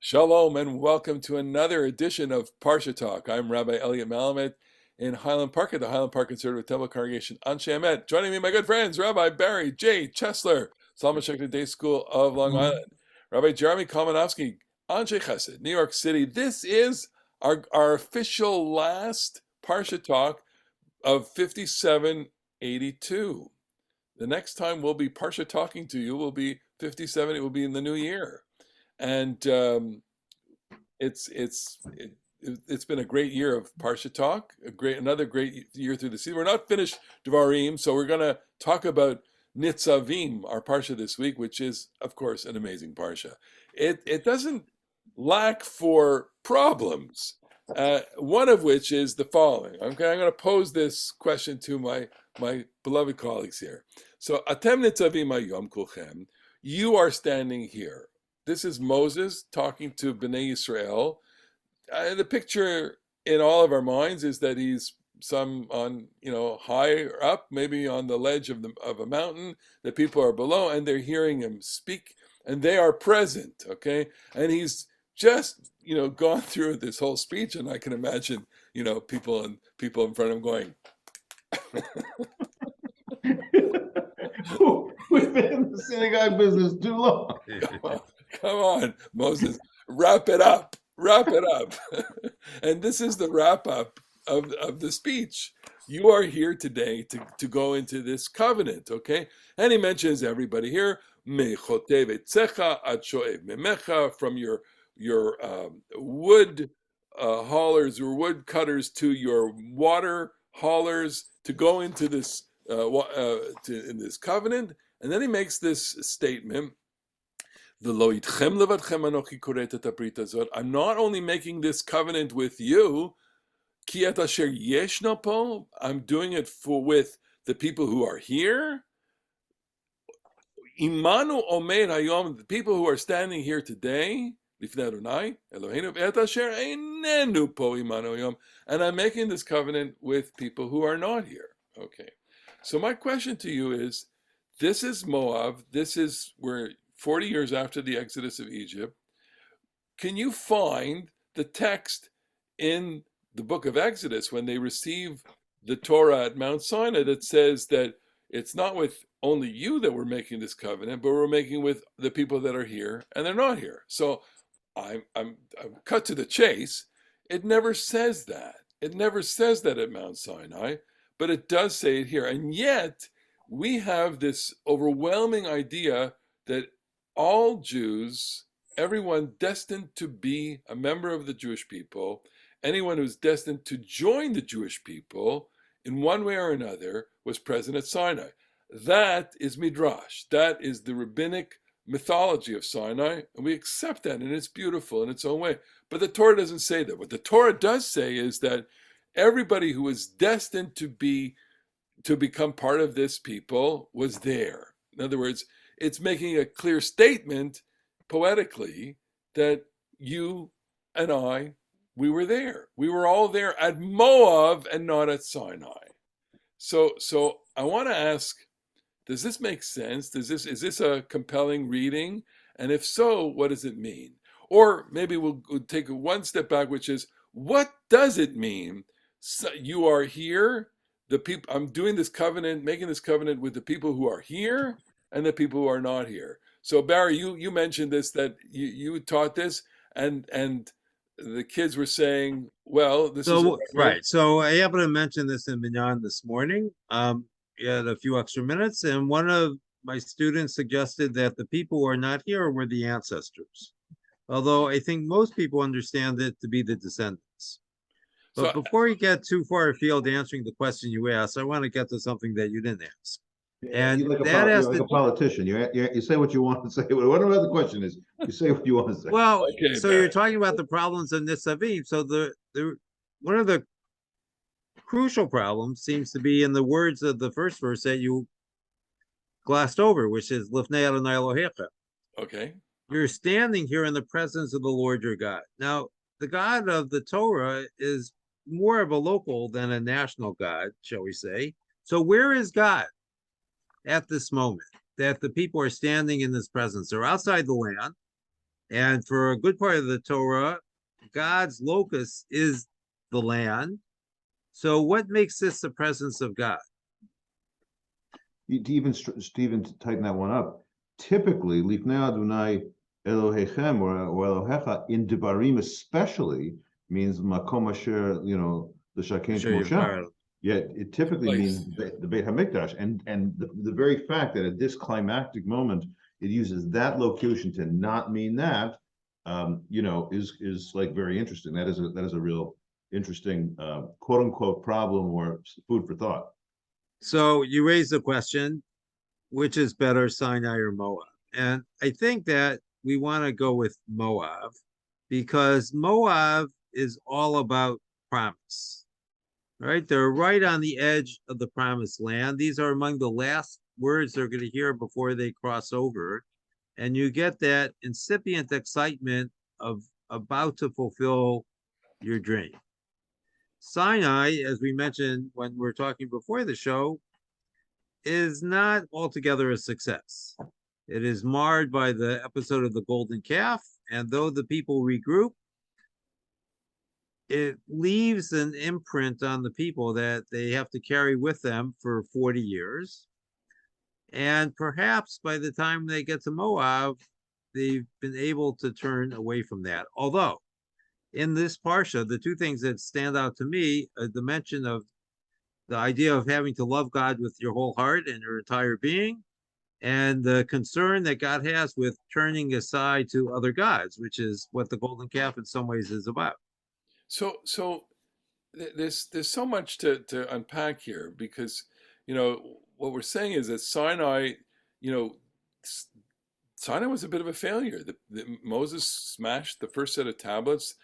Shalom and welcome to another edition of Parasha Talk. I'm Rabbi Elliot Malamed in Highland Park at the Highland Park Conservative Temple Congregation Anshe Emet. Joining me, my good friends, Rabbi Barry J. Chesler, Solomon Schechter Day School of Long Island, Rabbi Jeremy Kalmanowski, Anshe Chesed, New York City. This is our official last Parasha Talk of 5782. The next time we'll be Parsha talking to you will be 57. It will be in the new year. And it's been a great year of Parsha Talk, another great year through the season. We're not finished Devarim, so we're going to talk about Nitzavim, our Parsha this week, which is, of course, an amazing Parsha. It doesn't lack for problems, one of which is the following. Okay, I'm going to pose this question to my beloved colleagues here. So, Atem Nitzavim Hayom Kulchem, you are standing here. This is Moses talking to Bnei Yisrael. The picture in all of our minds is that he's higher up, maybe on the ledge of a mountain. The people are below, and they're hearing him speak, and they are present. Okay, and he's just gone through this whole speech, and I can imagine people in front of him going. We've been in the synagogue business too long. Come on, Moses, wrap it up. And this is the wrap up of the speech. You are here today to go into this covenant, okay? And he mentions everybody here, from your wood haulers or wood cutters to your water haulers to go into this in this covenant. And then he makes this statement. I'm not only making this covenant with you, I'm doing it with the people who are here. The people who are standing here today, and I'm making this covenant with people who are not here. Okay. So my question to you is, this is Moab, we're 40 years after the Exodus of Egypt. Can you find the text in the book of Exodus when they receive the Torah at Mount Sinai that says that it's not with only you that we're making this covenant, but we're making with the people that are here and they're not here? So I'm cut to the chase. It never says that. It never says that at Mount Sinai, but it does say it here. And yet we have this overwhelming idea that all Jews, everyone destined to be a member of the Jewish people, anyone who's destined to join the Jewish people in one way or another was present at Sinai. That is Midrash. That is the rabbinic mythology of Sinai, and we accept that, and it's beautiful in its own way. But the Torah doesn't say that. What the Torah does say is that everybody who was destined to become part of this people was there. In other words, it's making a clear statement poetically that you and I, we were there. We were all there at Moab and not at Sinai. So I want to ask, does this make sense? Is this a compelling reading? And if so, what does it mean? Or maybe we'll take one step back, which is, what does it mean? So you are here. The people, I'm doing this covenant, making this covenant with the people who are here and the people who are not here. So Barry, you mentioned this, that you taught this, and the kids were saying, well, this is right. So I happened to mention this in Minyan this morning. We had a few extra minutes, and one of my students suggested that the people who are not here were the ancestors. Although I think most people understand it to be the descendants. But before you get too far afield answering the question you asked, I want to get to something that you didn't ask. And you're like a politician. You say what you want to say. Whatever the question is, you say what you want to say. Well, okay, so you're talking about the problems of Nitzavim. So the one of the crucial problems seems to be in the words of the first verse that you glossed over, which is Lifnei Adonai Elohecha. Okay. You're standing here in the presence of the Lord your God. Now, the God of the Torah is more of a local than a national God, shall we say. So where is God at this moment that the people are standing in this presence? They're outside the land, And for a good part of the Torah, God's locus is the land. So what makes this the presence of God? To even tighten that one up, typically, Lifnei Adonai Elohechem or Elohecha in Devarim especially means Makom Asher, the Shaken Shmoshem. Yet it typically means the Beit HaMikdash. And the very fact that at this climactic moment, it uses that location to not mean that, is like very interesting. That is a real interesting quote unquote problem or food for thought. So you raise the question, which is better, Sinai or Moab? And I think that we want to go with Moab because Moab is all about promise, right? They're right on the edge of the promised land. These are among the last words they're going to hear before they cross over. And you get that incipient excitement of about to fulfill your dream. Sinai, as we mentioned when we were talking before the show, is not altogether a success. It is marred by the episode of the golden calf, and though the people regroup, it leaves an imprint on the people that they have to carry with them for 40 years. And perhaps by the time they get to Moab, they've been able to turn away from that. Although, in this Parsha, the two things that stand out to me are the mention of the idea of having to love God with your whole heart and your entire being, and the concern that God has with turning aside to other gods, which is what the golden calf in some ways is about. So there's so much to unpack here because, what we're saying is that Sinai, Sinai was a bit of a failure. Moses smashed the first set of tablets.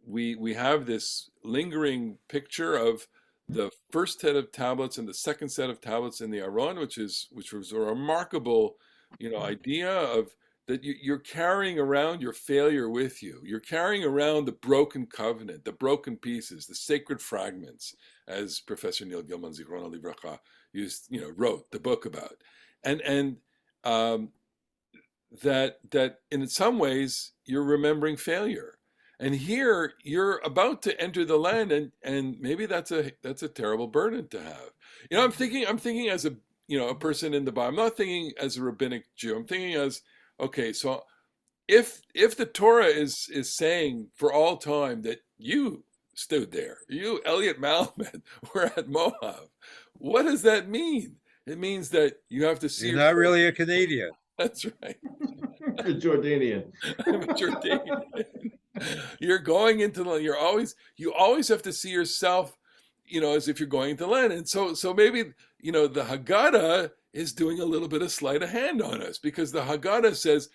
We have this lingering picture of the first set of tablets and the second set of tablets in the Aron, which was a remarkable, idea of that you're carrying around your failure with you. You're carrying around the broken covenant, the broken pieces, the sacred fragments, as Professor Neil Gilman Zichrono Livracha wrote the book about, and that in some ways you're remembering failure. And here you're about to enter the land, and maybe that's a terrible burden to have. I'm thinking as a person in the Bible. I'm not thinking as a rabbinic Jew. I'm thinking as, okay, so if the Torah is saying for all time that you stood there, you Elliot Malamed were at Moab, what does that mean? It means that you have to see. You're not really a Canadian. That's right. A Jordanian. I'm a Jordanian. You're going into the, you always have to see yourself, as if you're going into land. And so maybe, the Haggadah is doing a little bit of sleight of hand on us, because the Haggadah says,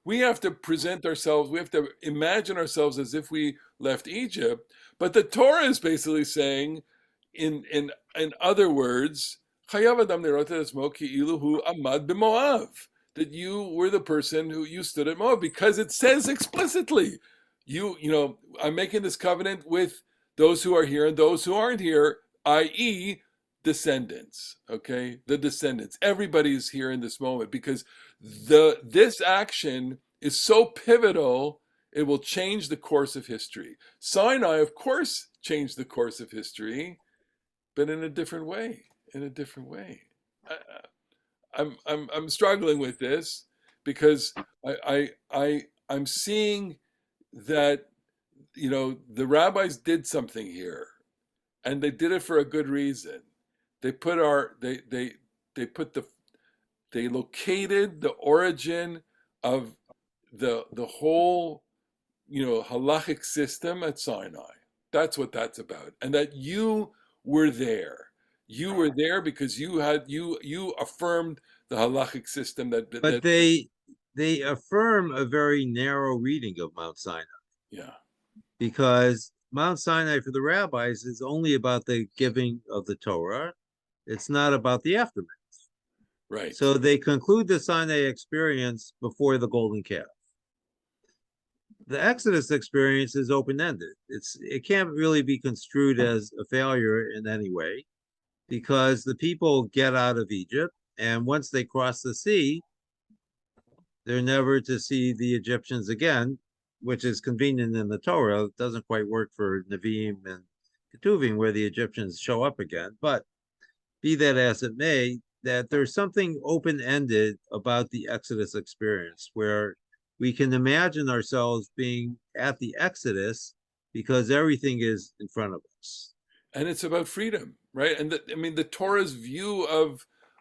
we have to present ourselves, we have to imagine ourselves as if we left Egypt. But the Torah is basically saying, in other words, that you were the person who you stood at Moab, because it says explicitly, I'm making this covenant with those who are here and those who aren't here, i.e. descendants, okay? The descendants. Everybody is here in this moment, because this action is so pivotal, it will change the course of history. Sinai, of course, changed the course of history, but in a different way, I'm struggling with this, because I'm seeing that the rabbis did something here, and they did it for a good reason. They located the origin of the whole halachic system at Sinai. That's what that's about, and that you were there. You were there because you affirmed the halachic system But they affirm a very narrow reading of Mount Sinai. Yeah. Because Mount Sinai for the rabbis is only about the giving of the Torah. It's not about the aftermath. Right. So they conclude the Sinai experience before the golden calf. The Exodus experience is open-ended. It can't really be construed as a failure in any way, because the people get out of Egypt. And once they cross the sea, they're never to see the Egyptians again, which is convenient in the Torah. It doesn't quite work for Nevi'im and Ketuvim, where the Egyptians show up again. But be that as it may, that there's something open-ended about the Exodus experience, where we can imagine ourselves being at the Exodus because everything is in front of us. And it's about freedom, right? And the Torah's view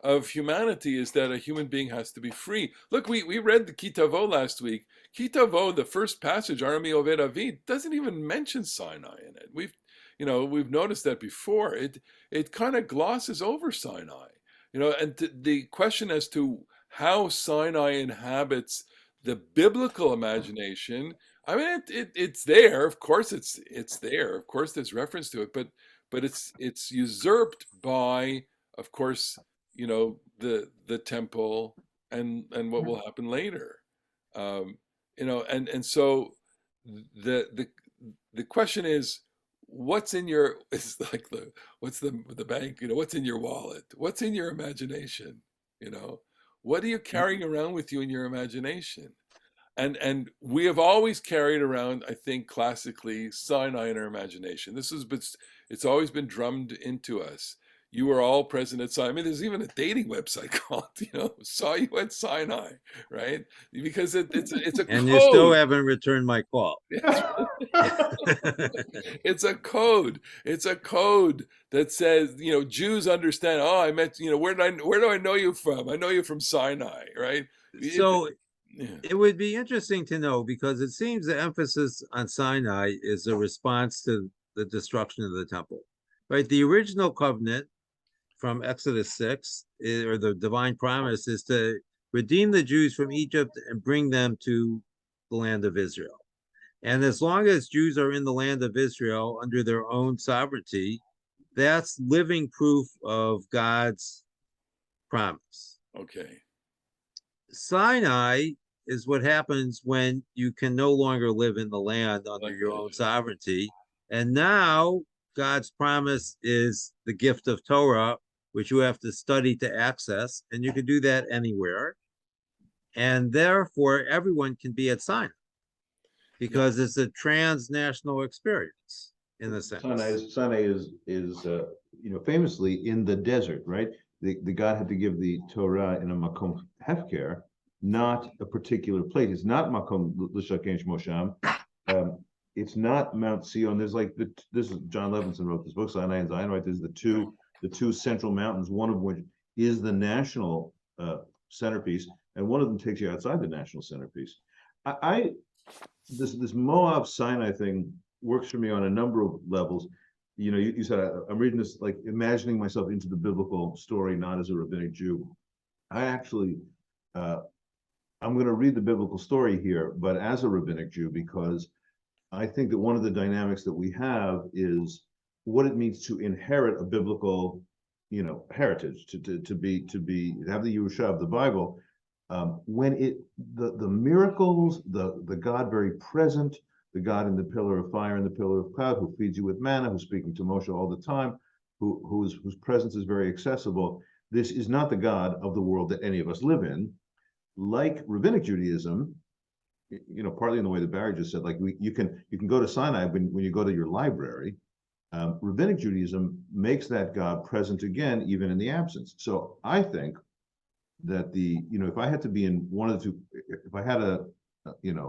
of humanity is that a human being has to be free. Look, we read the Kitavo last week. Kitavo, the first passage, Arami Oved Avid, doesn't even mention Sinai in it. We've noticed that before. It kind of glosses over Sinai, and the question as to how Sinai inhabits the biblical imagination. I mean, it's there. Of course, it's there. Of course, there's reference to it, but it's usurped by, of course, the temple and what will happen later. And so the question is, what's in your, it's like what's the bank, what's in your wallet, what's in your imagination, what are you carrying around with you in your imagination? And we have always carried around, I think, classically, Sinai in our imagination. It's always been drummed into us. You were all present at Sinai. I mean, there's even a dating website called, Saw You at Sinai, right? Because it's a and code. You still haven't returned my call. It's a code. It's a code that says, Jews understand. Oh, I met, where do I know you from? I know you from Sinai, right? So it would be interesting to know, because it seems the emphasis on Sinai is a response to the destruction of the temple, right? The original covenant from Exodus 6, or the divine promise, is to redeem the Jews from Egypt and bring them to the land of Israel. And as long as Jews are in the land of Israel under their own sovereignty, that's living proof of God's promise. Okay. Sinai is what happens when you can no longer live in the land under your own sovereignty. And now God's promise is the gift of Torah, which you have to study to access, and you can do that anywhere. And therefore, everyone can be at Sinai, because it's a transnational experience in a sense. Sinai is famously in the desert, right? The God had to give the Torah in a makom hefker, not a particular place. It's not makom l'shaken shmosham. It's not Mount Sion. There's this is John Levinson wrote this book, Sinai and Zion, right? There's the two central mountains, one of which is the national centerpiece, and one of them takes you outside the national centerpiece. This Moab Sinai thing works for me on a number of levels. You said I'm reading this, like imagining myself into the biblical story, not as a rabbinic Jew. I actually, I'm going to read the biblical story here, but as a rabbinic Jew, because I think that one of the dynamics that we have is what it means to inherit a biblical, heritage, to have the Yerusha of the Bible. When the miracles, the God very present, the God in the pillar of fire and the pillar of cloud, who feeds you with manna, who's speaking to Moshe all the time, whose presence is very accessible. This is not the God of the world that any of us live in. Like rabbinic Judaism, partly in the way that Barry just said, like you can go to Sinai when you go to your library. Rabbinic Judaism makes that God present again, even in the absence. So I think that if I had to be in one of the two, if I had an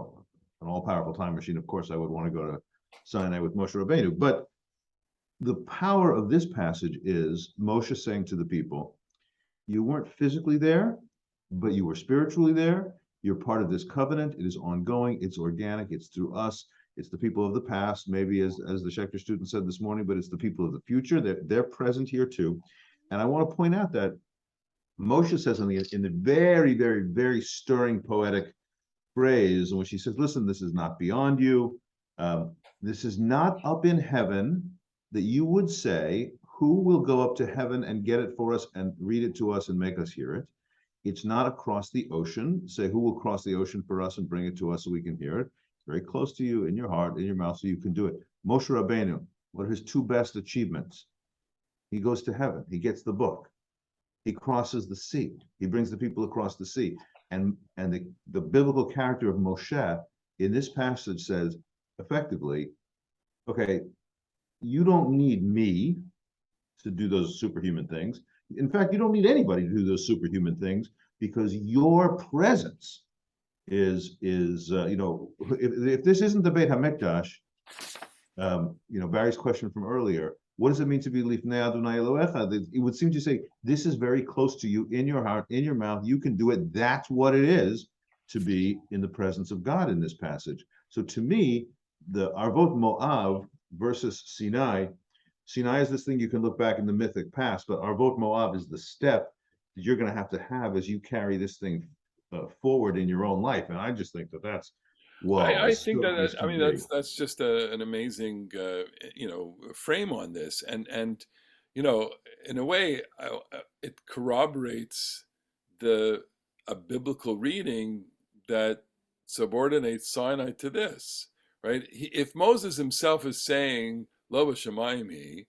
all-powerful time machine, of course I would want to go to Sinai with Moshe Rabbeinu. But the power of this passage is Moshe saying to the people, you weren't physically there, but you were spiritually there. You're part of this covenant. It is ongoing. It's organic. It's through us. It's the people of the past, maybe as the Schechter student said this morning, but it's the people of the future. They're present here too. And I want to point out that Moshe says something in the very, very, very stirring poetic phrase in which he says, listen, this is not beyond you. This is not up in heaven, that you would say, who will go up to heaven and get it for us and read it to us and make us hear it? It's not across the ocean. Say, who will cross the ocean for us and bring it to us so we can hear it? It's very close to you, in your heart, in your mouth, so you can do it. Moshe Rabbeinu, what are his two best achievements? He goes to heaven. He gets the book. he crosses the sea. He brings the people across the sea. And the biblical character of Moshe in this passage says, effectively, okay, you don't need me to do those superhuman things. In fact, you don't need anybody to do those superhuman things, because your presence is if this isn't the Beit HaMikdash, Barry's question from earlier, what does it mean to be Lifnei Adonai Elohecha? It would seem to say, this is very close to you, in your heart, in your mouth. You can do it. That's what it is to be in the presence of God in this passage. So to me, the Arvot Moav versus Sinai is this thing you can look back in the mythic past, but Arvot Moav is the step that you're going to have as you carry this thing forward in your own life. And I just think that's I think that I mean that's just an amazing frame on this, and in a way it corroborates a biblical reading that subordinates Sinai to this, right? If Moses himself is saying Lo b'shamayim,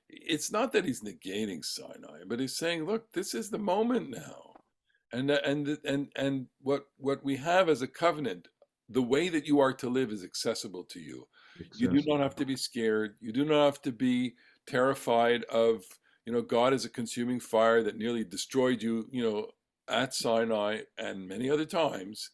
it's not that he's negating Sinai, but he's saying, look, this is the moment now, and what we have as a covenant. The way that you are to live is accessible to you. You do not have to be scared. You do not have to be terrified of, God is a consuming fire that nearly destroyed you, at Sinai and many other times.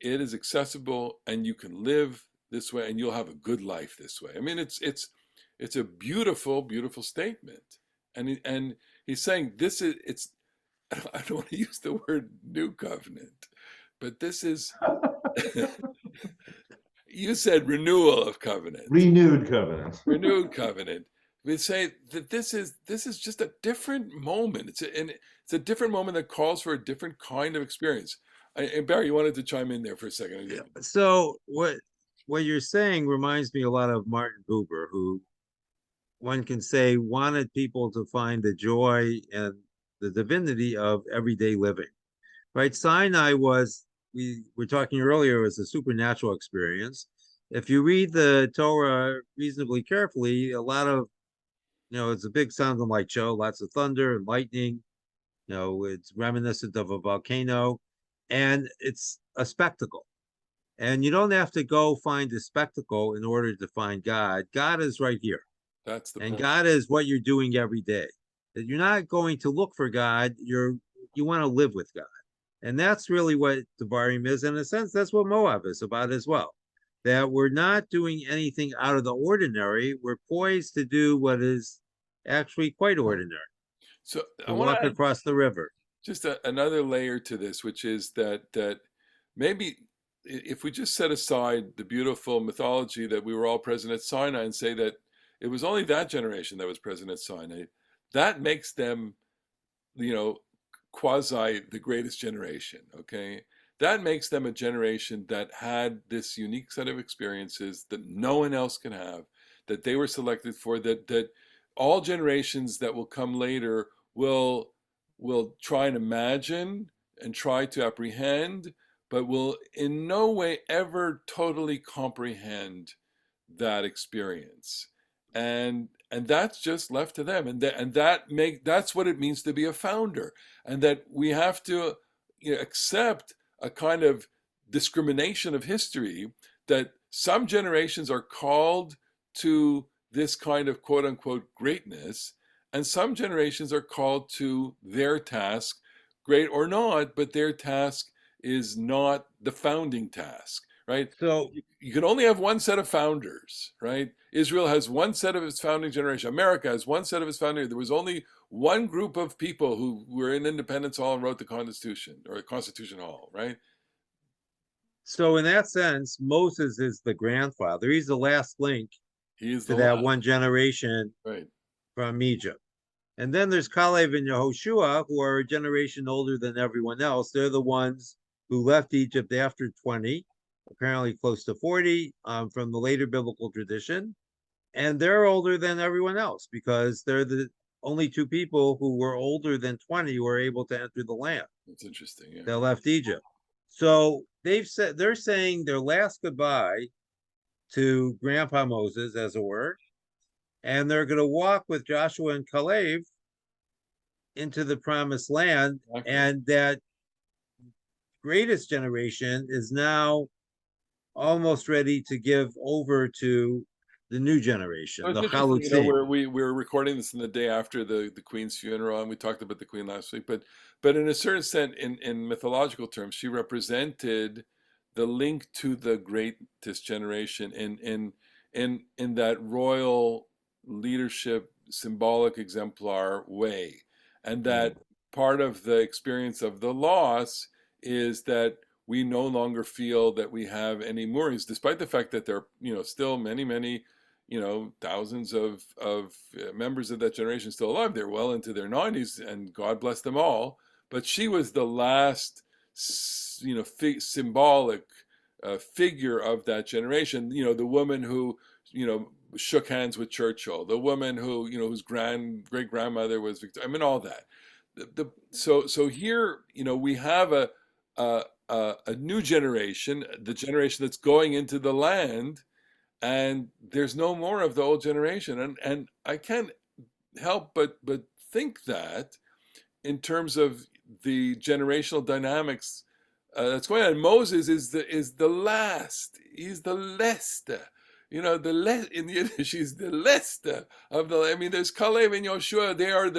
It is accessible, and you can live this way, and you'll have a good life this way. I mean, it's a beautiful, beautiful statement, and he's saying it's. I don't want to use the word new covenant, but this is. You said renewal of covenant. Renewed covenant. Renewed covenant. We say that this is just a different moment. It's a different moment that calls for a different kind of experience. And Barry, you wanted to chime in there for a second. Yeah. So what you're saying reminds me a lot of Martin Buber, who one can say wanted people to find the joy and the divinity of everyday living. Right? Sinai was, we were talking earlier, was a supernatural experience. If you read the Torah reasonably carefully, a lot of, it's a big sounding light show, lots of thunder and lightning. It's reminiscent of a volcano, and it's a spectacle. And you don't have to go find a spectacle in order to find God. God is right here. That's the point. point. God is what you're doing every day. That you're not going to look for God. You want to live with God. And that's really what Devarim is. In a sense, that's what Moab is about as well. That we're not doing anything out of the ordinary. We're poised to do what is actually quite ordinary. So I want to walk across the river. Just another layer to this, which is that maybe if we just set aside the beautiful mythology that we were all present at Sinai and say that it was only that generation that was present at Sinai, that makes them, quasi the greatest generation, okay? That makes them a generation that had this unique set of experiences that no one else can have, that they were selected for, that all generations that will come later will try and imagine and try to apprehend, but will in no way ever totally comprehend that experience. And that's just left to them, and that's what it means to be a founder, and that we have to accept a kind of discrimination of history, that some generations are called to this kind of quote unquote greatness, and some generations are called to their task, great or not, but their task is not the founding task, right? So you can only have one set of founders, right? Israel has one set of its founding generation. America has one set of its founding. There was only one group of people who were in Independence Hall and wrote the Constitution, or Constitution Hall, right? So in that sense, Moses is the grandfather. He's the last link to that one generation from Egypt. And then there's Caleb and Yehoshua, who are a generation older than everyone else. They're the ones who left Egypt after 20, apparently close to 40, from the later biblical tradition. And they're older than everyone else because they're the only two people who were older than 20 who were able to enter the land. That's interesting. Yeah. They left Egypt. So they're saying their last goodbye to Grandpa Moses, as it were, and they're going to walk with Joshua and Caleb into the promised land, Exactly. and that greatest generation is now almost ready to give over to the new generation, So it's the interesting, Chalutzim. we're recording this in the day after the Queen's funeral, and we talked about the Queen last week. But in a certain sense, in mythological terms, she represented the link to the greatest generation in that royal leadership, symbolic exemplar way, and that part of the experience of the loss is that we no longer feel that we have any moorings, despite the fact that there are still many thousands of members of that generation still alive. They're well into their 90s, and God bless them all. But she was the last, symbolic figure of that generation. The woman who, shook hands with Churchill, the woman who, whose great grandmother was Victoria. I mean, all that. So here, we have a new generation, the generation that's going into the land, and there's no more of the old generation, and I can't help but think that in terms of the generational dynamics that's going on. Moses is the last. He's the leste. The in Yiddish, he's the leste of the. I mean, there's Kalev and Yoshua. They are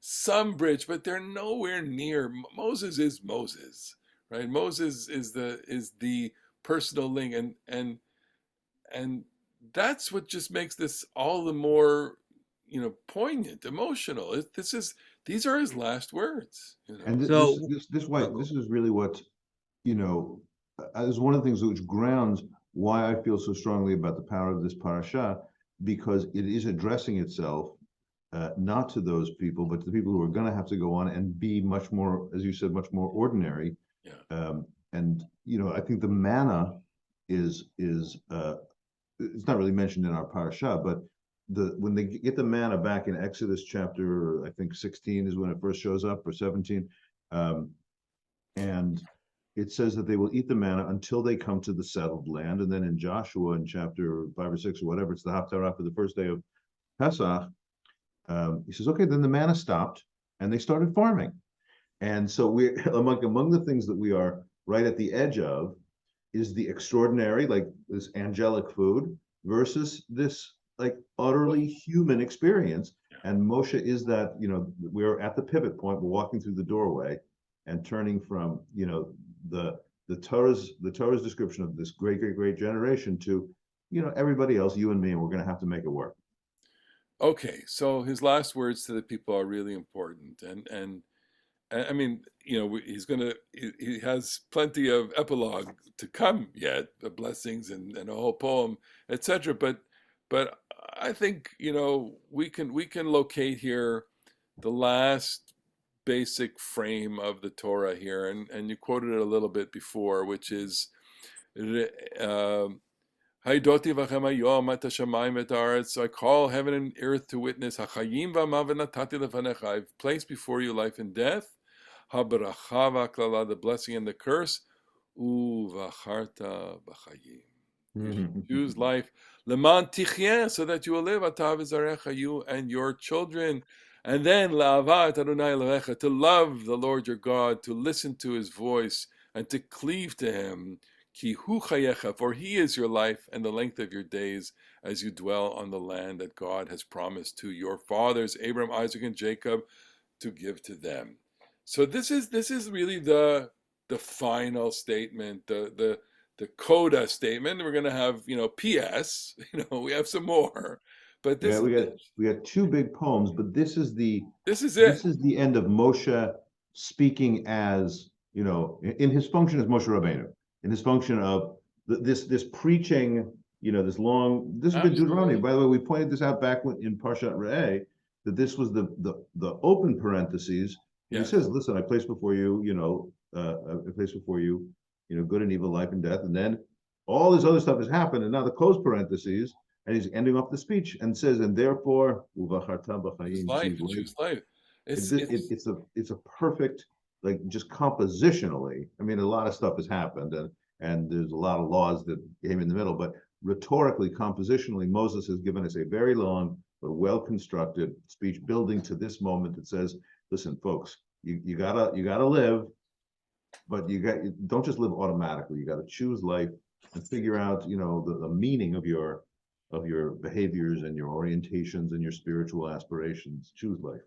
some bridge, but they're nowhere near. Moses is Moses, right? Moses is the personal link, and that's what just makes this all the more, poignant, emotional. These are his last words. And So, this is really what, is one of the things which grounds why I feel so strongly about the power of this parasha, because it is addressing itself not to those people, but to the people who are going to have to go on and be much more, as you said, much more ordinary. Yeah. And I think the manna is it's not really mentioned in our parasha, but when they get the manna back in Exodus chapter, I think 16 is when it first shows up, or 17, and it says that they will eat the manna until they come to the settled land. And then in Joshua, in chapter 5 or 6 or whatever, it's the Haftarah for the first day of Pesach. He says, okay, then the manna stopped, and they started farming. And so we're among the things that we are right at the edge of is the extraordinary, like this angelic food, versus this like utterly human experience. And Moshe is that, we're at the pivot point. We're walking through the doorway and turning from, the Torah's description of this great generation to, everybody else, you and me, and we're going to have to make it work. Okay, so his last words to the people are really important, and I mean, he has plenty of epilogue to come yet, the blessings and a whole poem, etc. But I think we can locate here the last basic frame of the Torah here, and you quoted it a little bit before, which is Haidoti v'chem hayom et hashamayim et haaretz. I call heaven and earth to witness. Hachayim v'amavet natati lefanecha. I've placed before you life and death. Habaracha v'klala, the blessing and the curse. Uvacharta b'chayim. Choose life. Leman tichyen, so that you will live. Atav v'zarecha, you and your children. And then la'avat Adonai Elohecha, to love the Lord your God, to listen to his voice, and to cleave to him. Ki hu chayecha, for he is your life and the length of your days, as you dwell on the land that God has promised to your fathers, Abraham, Isaac, and Jacob, to give to them. So this is really the final statement, the coda statement. We're going to have P.S. We have some more, but this we got two big poems, but this is it. This is the end of Moshe speaking as in his function as Moshe Rabbeinu, in his function of this preaching. This has been Deuteronomy. By the way, we pointed this out back in Parshat Re'eh, that this was the open parentheses. Yes. He says, "Listen, I place before you, I place before you, good and evil, life and death." And then all this other stuff has happened, and now the closed parentheses, and he's ending off the speech and says, "And therefore, choose life." It's a perfect, like, just compositionally. I mean, a lot of stuff has happened, and there's a lot of laws that came in the middle, but rhetorically, compositionally, Moses has given us a very long but well-constructed speech building to this moment that says, listen, folks, you gotta live, but don't just live automatically. You got to choose life and figure out, the meaning of your behaviors and your orientations and your spiritual aspirations. Choose life.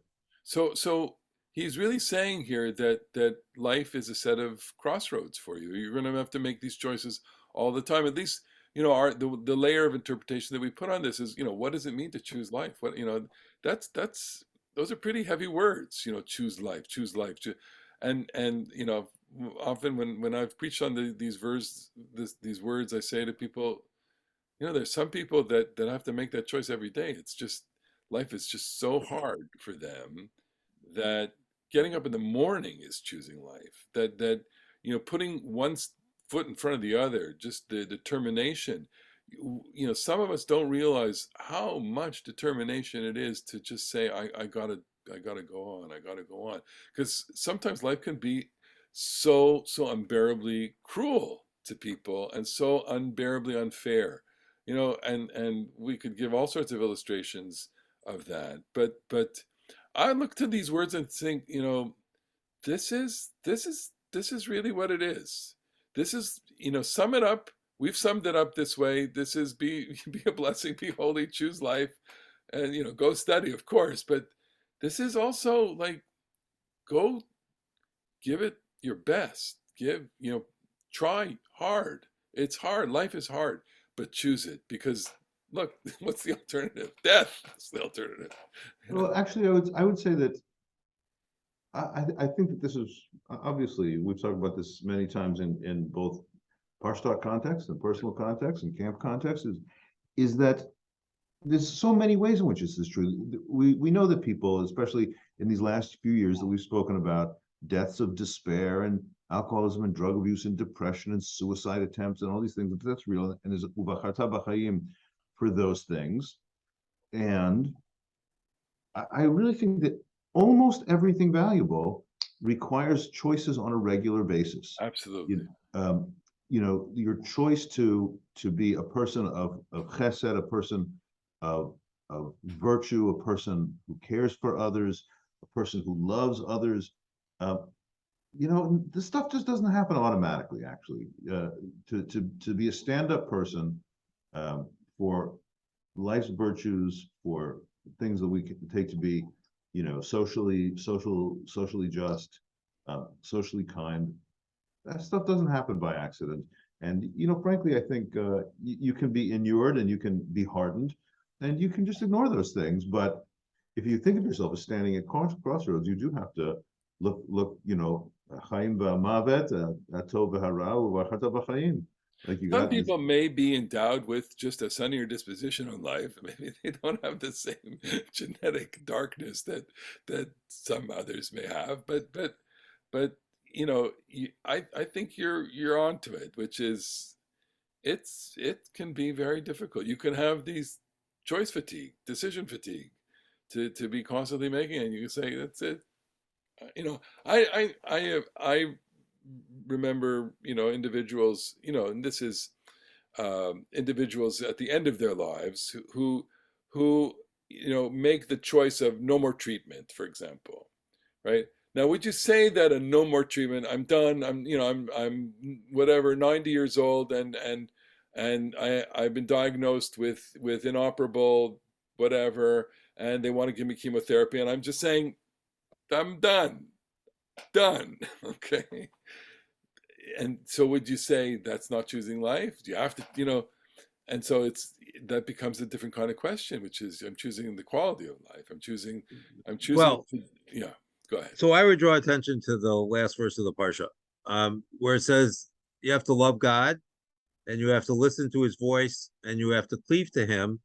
So he's really saying here that life is a set of crossroads for you. You're going to have to make these choices all the time. At least, the layer of interpretation that we put on this is, what does it mean to choose life? What, that's those are pretty heavy words. Choose life, choose life, and often when I've preached on these words, I say to people, there's some people that have to make that choice every day. It's just life is just so hard for them that getting up in the morning is choosing life. That putting one foot in front of the other, just the determination. Some of us don't realize how much determination it is to just say, I gotta go on, I gotta go on. Because sometimes life can be so unbearably cruel to people and so unbearably unfair. And we could give all sorts of illustrations of that. But I look to these words and think, this is really what it is. This is, sum it up. We've summed it up this way. This is be a blessing, be holy, choose life, and go study, of course. But this is also like, go give it your best. Try hard. It's hard. Life is hard, but choose it, because look, what's the alternative? Death is the alternative. Well, actually, I would say that I think that this is, obviously, we've talked about this many times in both Parasha Talk context and personal context and camp context, is that there's so many ways in which this is true. We know that people, especially in these last few years that we've spoken about, deaths of despair and alcoholism and drug abuse and depression and suicide attempts and all these things, that's real. And there's ubacharta b'chaim for those things. And I really think that almost everything valuable requires choices on a regular basis. Absolutely. Your choice to be a person of chesed, a person of virtue, a person who cares for others, a person who loves others. This stuff just doesn't happen automatically. Actually, to be a stand-up person for life's virtues, for things that we can take to be, socially just, socially kind. That stuff doesn't happen by accident. And frankly, I think you can be inured and you can be hardened, and you can just ignore those things. But if you think of yourself as standing at crossroads, you do have to look. Chaim v'mavet, atov v'hara, u'v'acharta b'chaim. Like Some people may be endowed with just a sunnier disposition on life. Maybe they don't have the same genetic darkness that some others may have. But I think you're onto it, which is it can be very difficult. You can have these choice fatigue, decision fatigue, to be constantly making it. And you can say, that's it. I remember, individuals, and this is individuals at the end of their lives who make the choice of no more treatment, for example, right? Now, would you say that a no more treatment, I'm done, I'm whatever, 90 years old, and I've been diagnosed with inoperable whatever, and they want to give me chemotherapy, and I'm just saying, I'm done, okay? And so would you say that's not choosing life? Do you have to, and so that becomes a different kind of question, which is, I'm choosing the quality of life. I'm choosing, Well, yeah, go ahead. So I would draw attention to the last verse of the Parsha, where it says you have to love God and you have to listen to his voice and you have to cleave to him,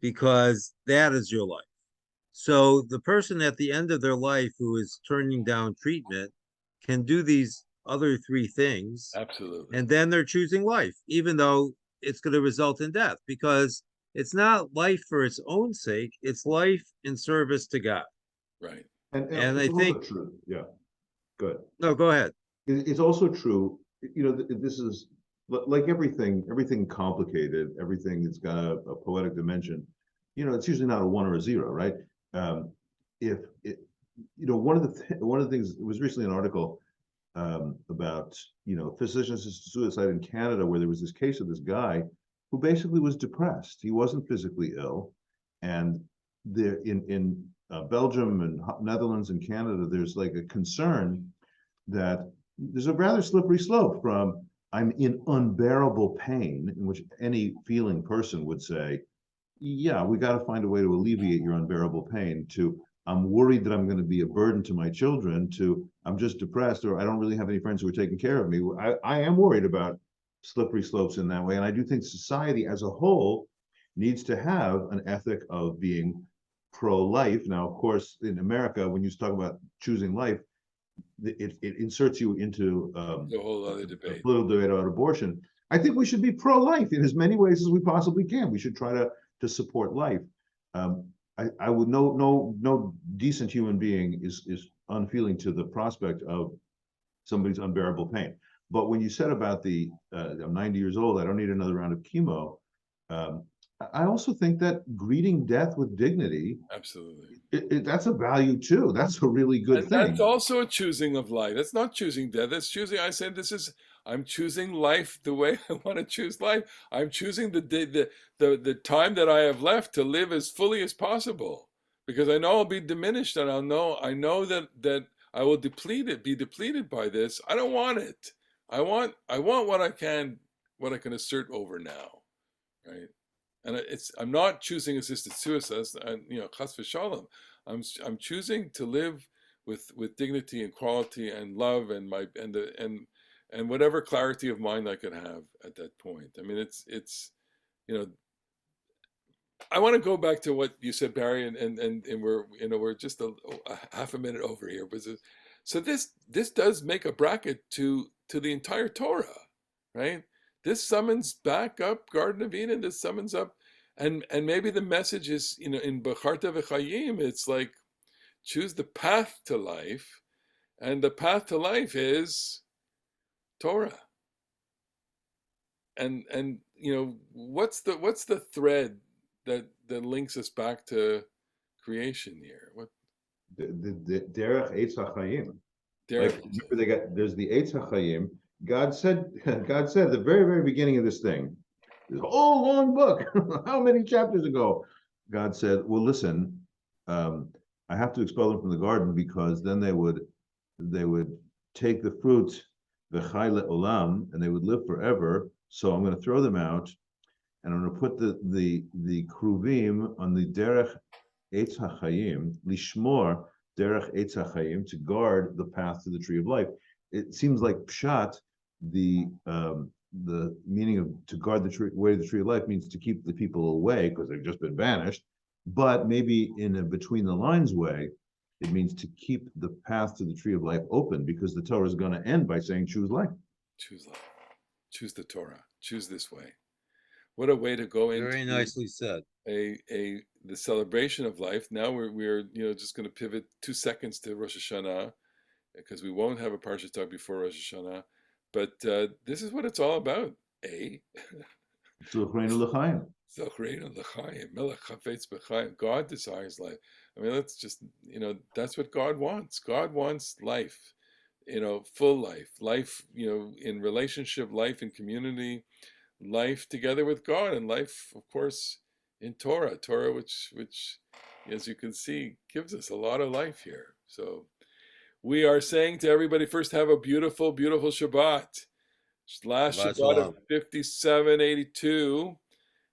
because that is your life. So the person at the end of their life who is turning down treatment can do these other three things. Absolutely. And then they're choosing life, even though it's going to result in death, because it's not life for its own sake. It's life in service to God. Right. And I think true. Yeah. Good. No, go ahead. It's also true. This is like everything complicated, everything that's got a poetic dimension. It's usually not a 1 or a 0, right? If one of the things, it was recently an article about, physician-assisted suicide in Canada, where there was this case of this guy who basically was depressed. He wasn't physically ill. And there in Belgium and Netherlands and Canada, there's like a concern that there's a rather slippery slope from I'm in unbearable pain, in which any feeling person would say, yeah, we got to find a way to alleviate your unbearable pain, to I'm worried that I'm going to be a burden to my children, to I'm just depressed, or I don't really have any friends who are taking care of me. I am worried about slippery slopes in that way. And I do think society as a whole needs to have an ethic of being pro-life. Now, of course, in America, when you talk about choosing life, it inserts you into The whole other a debate. political debate about abortion. I think we should be pro-life in as many ways as we possibly can. We should try to support life. I would no decent human being is unfeeling to the prospect of somebody's unbearable pain. But when you said about I'm 90 years old, I don't need another round of chemo. I also think that greeting death with dignity, Absolutely. that's a value too. That's a really good And thing. that's also a choosing of life. That's not choosing death. That's choosing. I said I'm choosing life the way I want to choose life. I'm choosing the time that I have left to live as fully as possible, because I know I'll be diminished, and I know that I will be depleted by this. I don't want it. I want what I can assert over now, right? And I'm not choosing assisted suicide, and chas v'shalom. I'm choosing to live with dignity and quality and love and whatever clarity of mind I could have at that point. I mean, it's I want to go back to what you said, Barry, and we're just a half a minute over here, but so this does make a bracket to the entire Torah, right? This summons back up Garden of Eden. This summons up, and maybe the message is, in Becharta v'Chayim, it's like choose the path to life, and the path to life is Torah. And what's the thread that links us back to creation here? What the derech eitz hachayim. Derek? Like, there's the eitz hachayim. God said at the very, very beginning of this thing, this whole long book, how many chapters ago, God said, well, listen, I have to expel them from the garden, because then they would take the fruit, v'chai le'olam, and they would live forever. So I'm going to throw them out, and I'm going to put the kruvim on the derech eitz hachayim, lishmor derech eitz hachayim, to guard the path to the tree of life. It seems like pshat, the meaning of to guard the way of the tree of life means to keep the people away because they've just been banished. But maybe in a between the lines way, it means to keep the path to the tree of life open, because the Torah is going to end by saying choose life. Choose life. Choose the Torah. Choose this way. What a way to go into Very nicely said. the celebration of life. Now we're just going to pivot 2 seconds to Rosh Hashanah, because we won't have a Parasha Talk before Rosh Hashanah. But this is what it's all about. God desires life. I mean, let's just, that's what God wants. God wants life, full life, in relationship, life in community, life together with God, and life, of course, in Torah, which, as you can see, gives us a lot of life here. So we are saying to everybody, first, have a beautiful, beautiful Shabbat. Last Shabbat of 5782.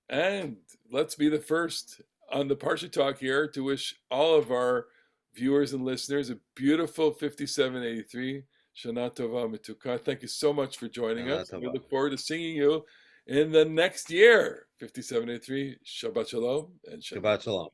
And let's be the first on the Parasha Talk here to wish all of our viewers and listeners a beautiful 5783. Shanah Tovah Mituka. Thank you so much for joining us. We look forward to seeing you in the next year. 5783. Shabbat Shalom and Shabbat Shalom.